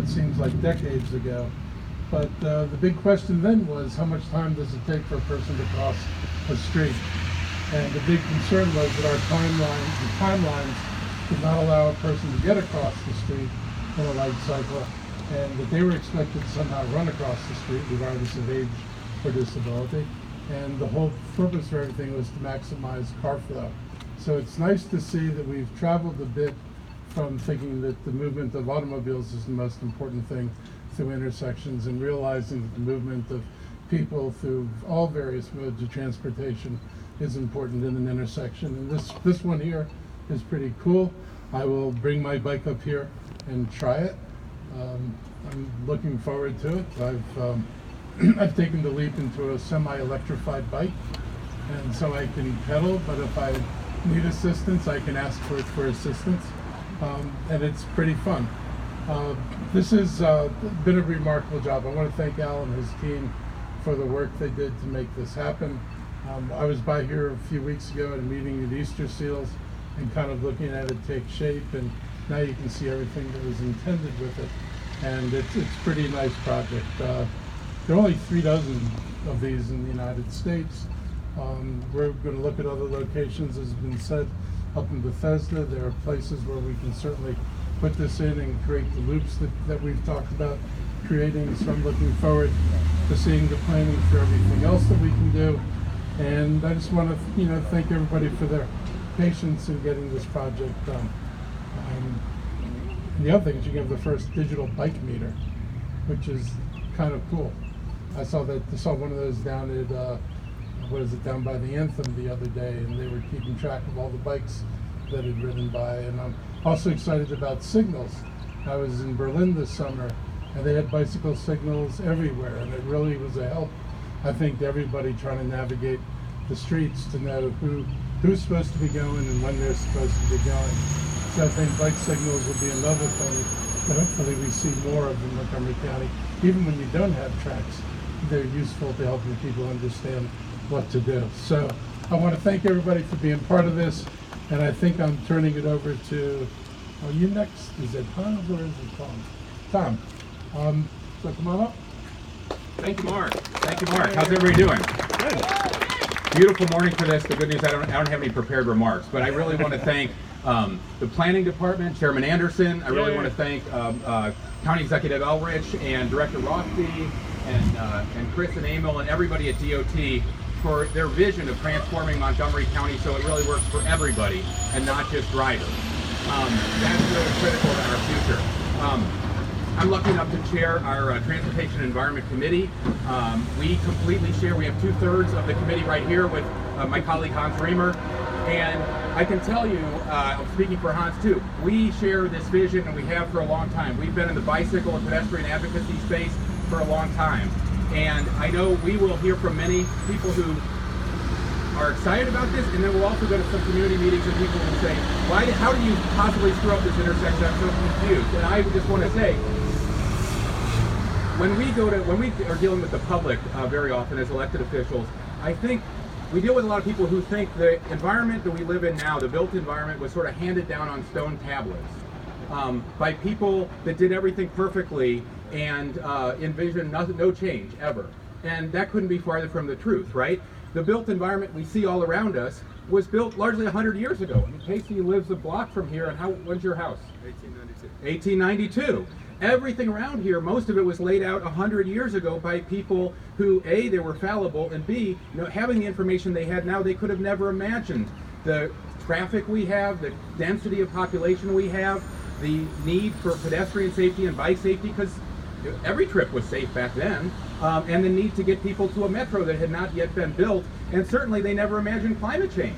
it seems like decades ago. But the big question then was, how much time does it take for a person to cross a street? And the big concern was that our timelines did not allow a person to get across the street in a light cycle, and that they were expected to somehow run across the street regardless of age or disability. And the whole purpose for everything was to maximize car flow. So it's nice to see that we've traveled a bit from thinking that the movement of automobiles is the most important thing through intersections, and realizing that the movement of people through all various modes of transportation is important in an intersection. And this one here is pretty cool. I will bring my bike up here and try it. I'm looking forward to it. I've taken the leap into a semi-electrified bike, and so I can pedal, but if I need assistance, I can ask for it for assistance, and it's pretty fun. This has been a remarkable job. I want to thank Al and his team for the work they did to make this happen. I was by here a few weeks ago at a meeting at Easter Seals and kind of looking at it take shape, and now you can see everything that was intended with it, and it's a pretty nice project. There are only 3 dozen of these in the United States. We're going to look at other locations, as has been said, up in Bethesda. There are places where we can certainly put this in and create the loops that we've talked about creating. So I'm looking forward to seeing the planning for everything else that we can do. And I just want to, thank everybody for their patience in getting this project done. And the other thing is you can have the first digital bike meter, which is kind of cool. I saw one of those down at down by the Anthem the other day, and they were keeping track of all the bikes that had ridden by. And I'm also excited about signals. I was in Berlin this summer, and they had bicycle signals everywhere, and it really was a help, I think, to everybody trying to navigate the streets to know who's supposed to be going and when they're supposed to be going. So I think bike signals will be another thing that hopefully we see more of in Montgomery County. Even when you don't have tracks, they're useful to helping people understand what to do. So I want to thank everybody for being part of this, and I think I'm turning it over to, you next? Is it Hans or is it Tom? Tom, so come on up. Thank you, Marc. Thank you, Marc. How's everybody doing? Good. Beautiful morning for this. The good news, I don't have any prepared remarks, but I really want to thank the Planning Department, Chairman Anderson. I really want to thank County Executive Elrich and Director Rothby and Chris and Emil and everybody at DOT for their vision of transforming Montgomery County so it really works for everybody and not just drivers. That's really critical to our future. I'm lucky enough to chair our Transportation and Environment Committee. We completely share, we have 2/3 of the committee right here with my colleague Hans Riemer. And I can tell you, I'm speaking for Hans too, we share this vision and we have for a long time. We've been in the bicycle and pedestrian advocacy space for a long time. And I know we will hear from many people who are excited about this, and then we'll also go to some community meetings and people will say, how do you possibly screw up this intersection? I'm so confused. And I just want to say, when we are dealing with the public very often as elected officials, I think we deal with a lot of people who think the environment that we live in now, the built environment, was sort of handed down on stone tablets by people that did everything perfectly and envisioned no change ever. And that couldn't be farther from the truth, right? The built environment we see all around us was built largely 100 years ago. I mean, Casey lives a block from here, and when's your house? 1892. 1892. Everything around here, most of it was laid out 100 years ago by people who, A, they were fallible, and B, having the information they had now, they could have never imagined the traffic we have, the density of population we have, the need for pedestrian safety and bike safety, because every trip was safe back then, and the need to get people to a metro that had not yet been built, and certainly they never imagined climate change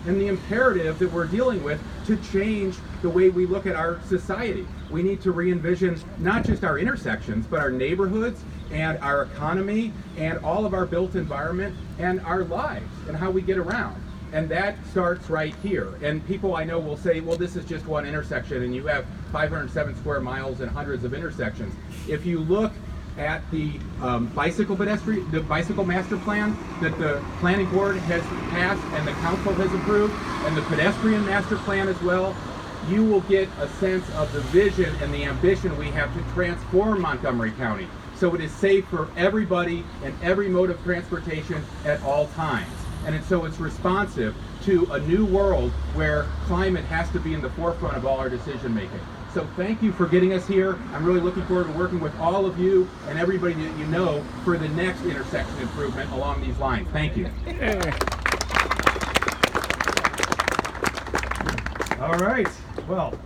and the imperative that we're dealing with to change the way we look at our society. We need to re-envision not just our intersections, but our neighborhoods and our economy and all of our built environment and our lives and how we get around. And that starts right here. And people I know will say, well, this is just one intersection and you have 507 square miles and hundreds of intersections. If you look at the bicycle master plan that the planning board has passed and the council has approved, and the pedestrian master plan as well, you will get a sense of the vision and the ambition we have to transform Montgomery County so it is safe for everybody and every mode of transportation at all times. And so it's responsive to a new world where climate has to be in the forefront of all our decision making. So thank you for getting us here. I'm really looking forward to working with all of you and everybody that you know for the next intersection improvement along these lines. Thank you. All right. Well,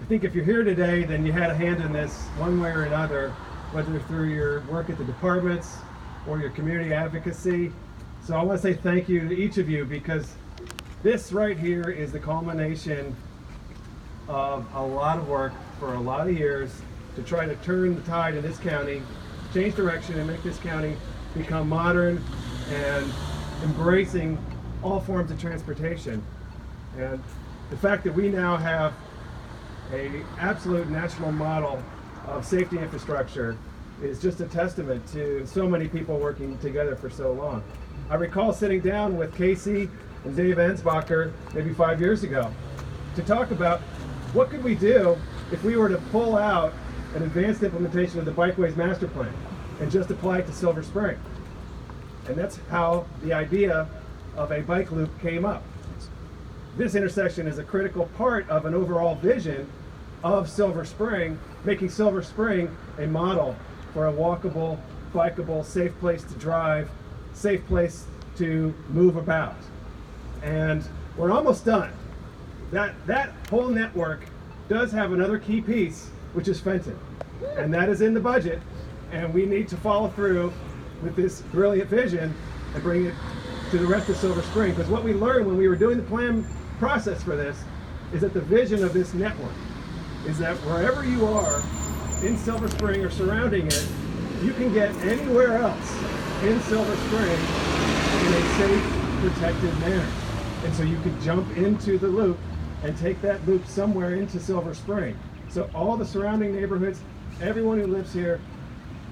I think if you're here today, then you had a hand in this one way or another, whether through your work at the departments or your community advocacy. So I want to say thank you to each of you, because this right here is the culmination of a lot of work for a lot of years to try to turn the tide in this county, change direction, and make this county become modern and embracing all forms of transportation. And the fact that we now have an absolute national model of safety infrastructure is just a testament to so many people working together for so long. I recall sitting down with Casey and Dave Ensbacher maybe 5 years ago to talk about what could we do if we were to pull out an advanced implementation of the Bikeways Master Plan and just apply it to Silver Spring. And that's how the idea of a bike loop came up. This intersection is a critical part of an overall vision of Silver Spring, making Silver Spring a model for a walkable, bikeable, safe place to drive, safe place to move about. And we're almost done. That whole network does have another key piece, which is Fenton. And that is in the budget, and we need to follow through with this brilliant vision and bring it to the rest of Silver Spring. Because what we learned when we were doing the plan process for this is that the vision of this network is that wherever you are in Silver Spring or surrounding it, you can get anywhere else in Silver Spring in a safe, protected manner. And so you could jump into the loop and take that loop somewhere into Silver Spring. So all the surrounding neighborhoods, everyone who lives here,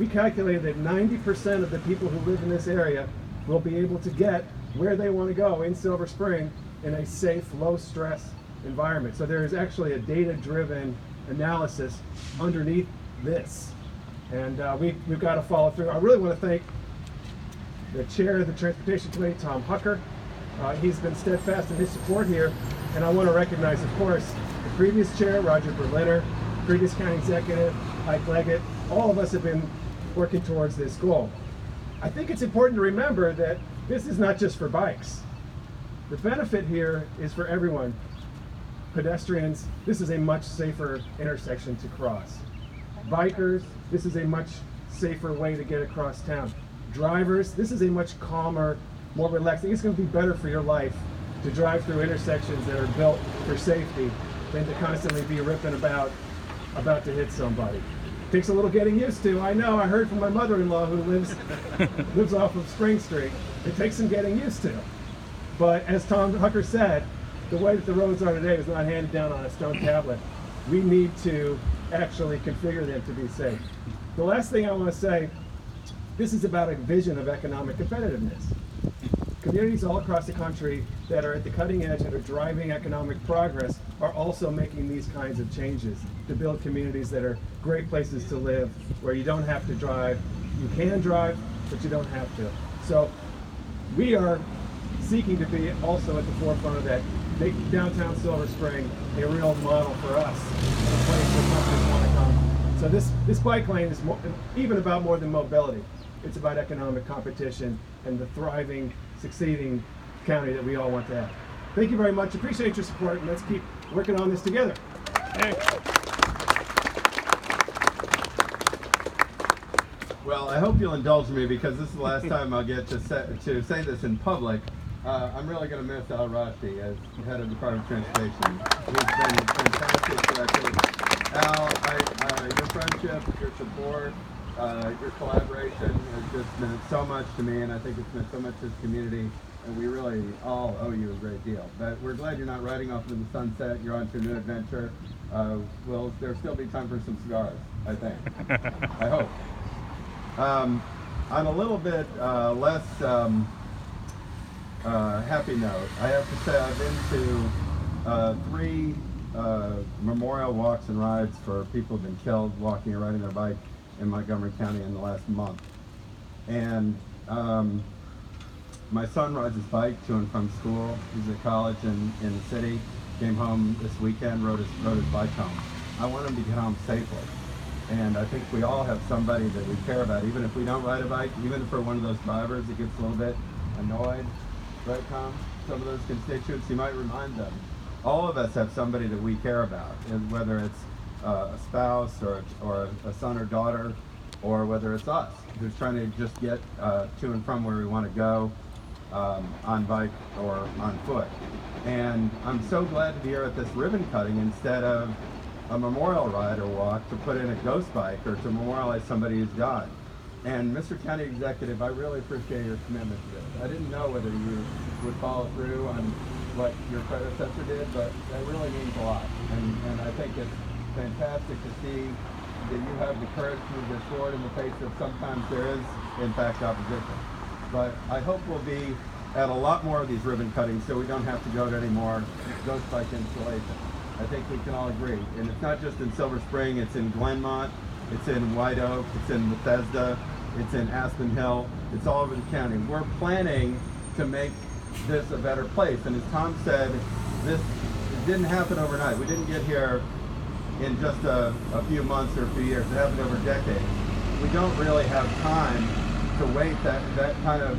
we calculated that 90% of the people who live in this area will be able to get where they want to go in Silver Spring in a safe, low-stress environment. So there is actually a data-driven analysis underneath this. And we've got to follow through. I really want to thank the chair of the Transportation Committee, Tom Hucker. He's been steadfast in his support here. And I want to recognize, of course, the previous chair, Roger Berliner, previous county executive, Ike Leggett. All of us have been working towards this goal. I think it's important to remember that this is not just for bikes. The benefit here is for everyone. Pedestrians, this is a much safer intersection to cross. Bikers, this is a much safer way to get across town. Drivers, this is a much calmer, more relaxing. It's going to be better for your life to drive through intersections that are built for safety than to constantly be ripping about to hit somebody. Takes a little getting used to. I know, I heard from my mother-in-law who lives off of Spring Street. It takes some getting used to. But as Tom Hucker said, the way that the roads are today is not handed down on a stone tablet. We need to actually configure them to be safe. The last thing I want to say, this is about a vision of economic competitiveness. Communities all across the country that are at the cutting edge and are driving economic progress are also making these kinds of changes to build communities that are great places to live, where you don't have to drive. You can drive, but you don't have to. So we are seeking to be also at the forefront of that, make downtown Silver Spring a real model for us, a place where companies want to come. So this bike lane is even about more than mobility. It's about economic competition and the thriving, succeeding county that we all want to have. Thank you very much. Appreciate your support, and let's keep working on this together. Hey. Well, I hope you'll indulge me, because this is the last time I'll get to say this in public. I'm really going to miss Al Rashdi as head of the Department of Transportation. He's been a fantastic director. Al, your friendship, your support, your collaboration has just meant so much to me, and I think it's meant so much to this community, and we really all owe you a great deal. But we're glad you're not riding off into the sunset. You're on to a new adventure. Will there still be time for some cigars, I think. I hope. On a little bit less happy note, I have to say I've been to 3 memorial walks and rides for people who've been killed walking or riding their bike in Montgomery County in the last month. And my son rides his bike to and from school. He's at college in the city. Came home this weekend, rode his bike home. I want him to get home safely. And I think we all have somebody that we care about, even if we don't ride a bike, even if we're one of those drivers that gets a little bit annoyed, right, Tom? Some of those constituents, you might remind them. All of us have somebody that we care about, and whether it's a spouse or a son or daughter, or whether it's us who's trying to just get to and from where we want to go on bike or on foot. And I'm so glad to be here at this ribbon cutting instead of a memorial ride or walk to put in a ghost bike or to memorialize somebody who's died. And Mr. County Executive, I really appreciate your commitment to this. I didn't know whether you would follow through on what your predecessor did, but that really means a lot. And I think it's fantastic to see that you have the courage to move this forward in the face of sometimes there is, in fact, opposition. But I hope we'll be at a lot more of these ribbon cuttings so we don't have to go to any more ghost bike installation. I think we can all agree. And it's not just in Silver Spring, it's in Glenmont, it's in White Oak, it's in Bethesda, it's in Aspen Hill, it's all over the county. We're planning to make this a better place. And as Tom said, it didn't happen overnight. We didn't get here in just a few months or a few years. It happened over decades. We don't really have time to wait that kind of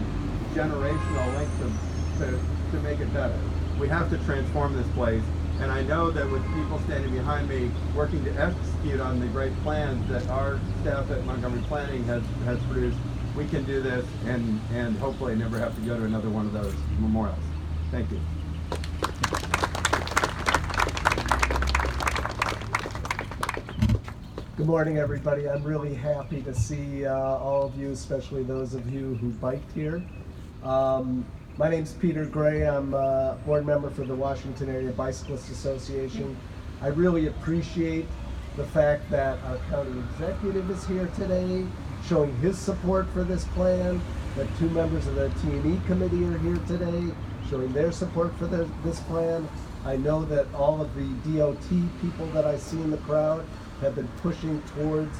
generational length to make it better. We have to transform this place. And I know that with people standing behind me working to execute on the great plans that our staff at Montgomery Planning has produced, we can do this and hopefully never have to go to another one of those memorials. Thank you. Good morning, everybody. I'm really happy to see all of you, especially those of you who biked here. My name's Peter Gray. I'm a board member for the Washington Area Bicyclist Association. I really appreciate the fact that our county executive is here today, showing his support for this plan, that 2 members of the T&E committee are here today, showing their support for this plan. I know that all of the DOT people that I see in the crowd have been pushing towards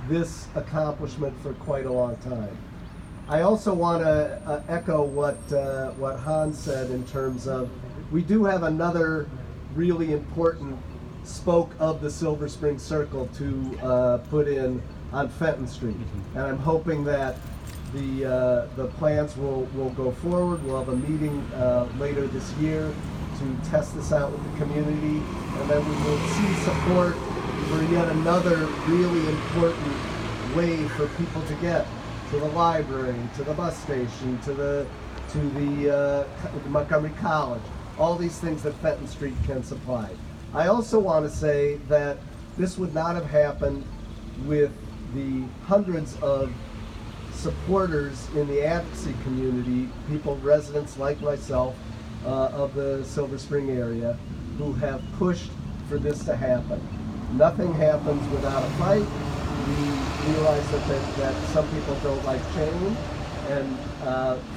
this accomplishment for quite a long time. I also want to echo what Hans said in terms of we do have another really important spoke of the Silver Spring Circle to put in on Fenton Street, and I'm hoping that the plans will go forward. We'll have a meeting later this year to test this out with the community, and then we will see support for yet another really important way for people to get to the library, to the bus station, to the Montgomery College, all these things that Fenton Street can supply. I also want to say that this would not have happened with the hundreds of supporters in the advocacy community, people, residents like myself, of the Silver Spring area, who have pushed for this to happen. Nothing happens without a fight. We realize that some people don't like change, and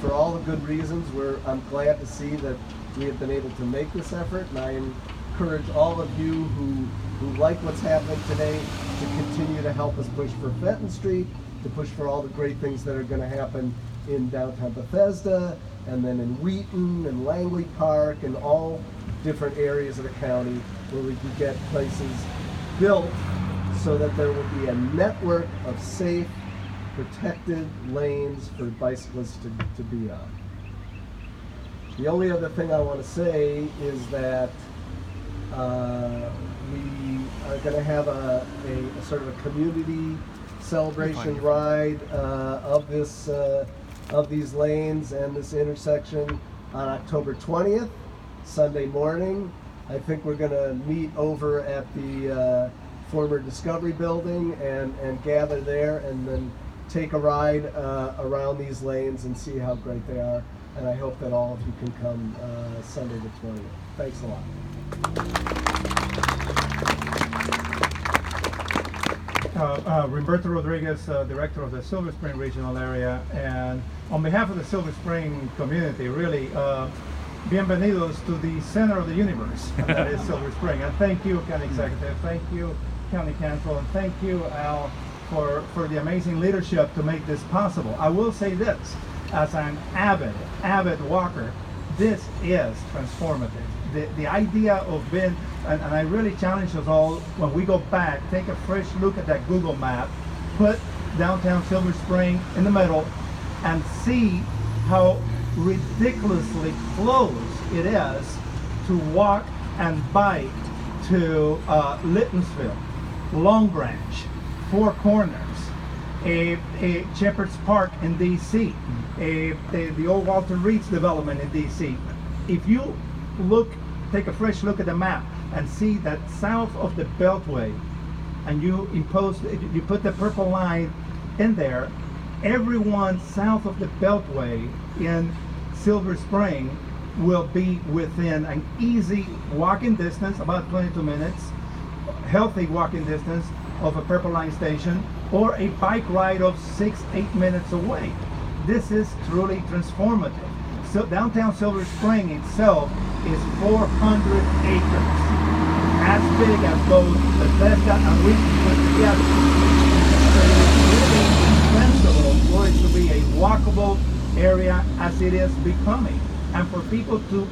for all the good reasons, I'm glad to see that we have been able to make this effort, and I encourage all of you who like what's happening today to continue to help us push for Fenton Street, to push for all the great things that are going to happen in downtown Bethesda, and then in Wheaton and Langley Park, and all different areas of the county where we can get places built so that there will be a network of safe, protected lanes for bicyclists to be on. The only other thing I want to say is that we are going to have a sort of a community celebration ride of these lanes and this intersection on October 20th, Sunday morning. I think we're going to meet over at the former Discovery Building and gather there, and then take a ride around these lanes and see how great they are. And I hope that all of you can come Sunday the 20th. Thanks a lot. Reemberto Rodriguez, Director of the Silver Spring Regional Area, and on behalf of the Silver Spring community, really, bienvenidos to the center of the universe, and that is Silver Spring. And thank you, County Executive, thank you, County Council, and thank you, Al, for the amazing leadership to make this possible. I will say this, as an avid walker, this is transformative. The idea of being, and I really challenge us all, when we go back, take a fresh look at that Google map, put downtown Silver Spring in the middle, and see how ridiculously close it is to walk and bike to Littonsville, Long Branch, Four Corners, Shepherd's Park in DC, the old Walter Reed's development in DC. If you take a fresh look at the map and see that south of the Beltway, and you put the purple line in there, everyone south of the Beltway in Silver Spring will be within an easy walking distance, about 22 minutes, healthy walking distance of a Purple Line station, or a bike ride of 6-8 minutes away. This is truly transformative. So downtown Silver Spring itself is 400 acres, as big as those Bethesda and Wheaton put together. So it is really indispensable for it to be a walkable area as it is becoming, and for people to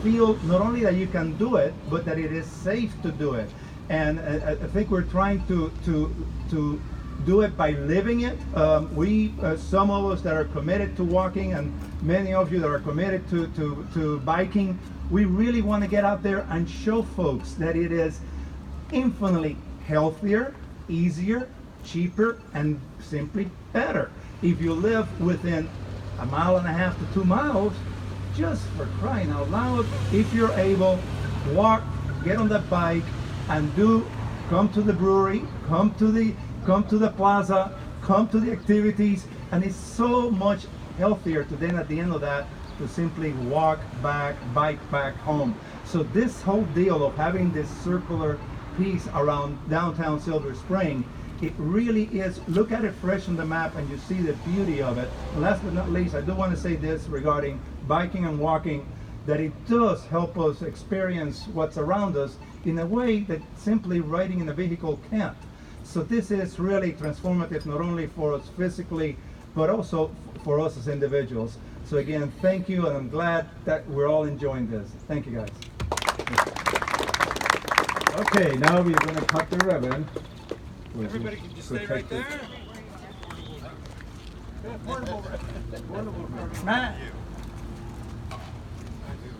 feel not only that you can do it, but that it is safe to do it. And I think we're trying to do it by living it. Some of us that are committed to walking, and many of you that are committed to biking, we really want to get out there and show folks that it is infinitely healthier, easier, cheaper, and simply better. If you live within 1.5 miles to 2 miles, just for crying out loud, if you're able, walk, get on that bike, and come to the brewery, come to the plaza, come to the activities, and it's so much healthier to then at the end of that to simply bike back home. So this whole deal of having this circular piece around downtown Silver Spring, it really is, look at it fresh on the map and you see the beauty of it. And last but not least, I do want to say this regarding biking and walking, that it does help us experience what's around us in a way that simply riding in a vehicle can't. So this is really transformative, not only for us physically, but also for us as individuals. So again, thank you, and I'm glad that we're all enjoying this. Thank you, guys. Okay, now we're going to cut the ribbon. Everybody can just stay right there. Matt.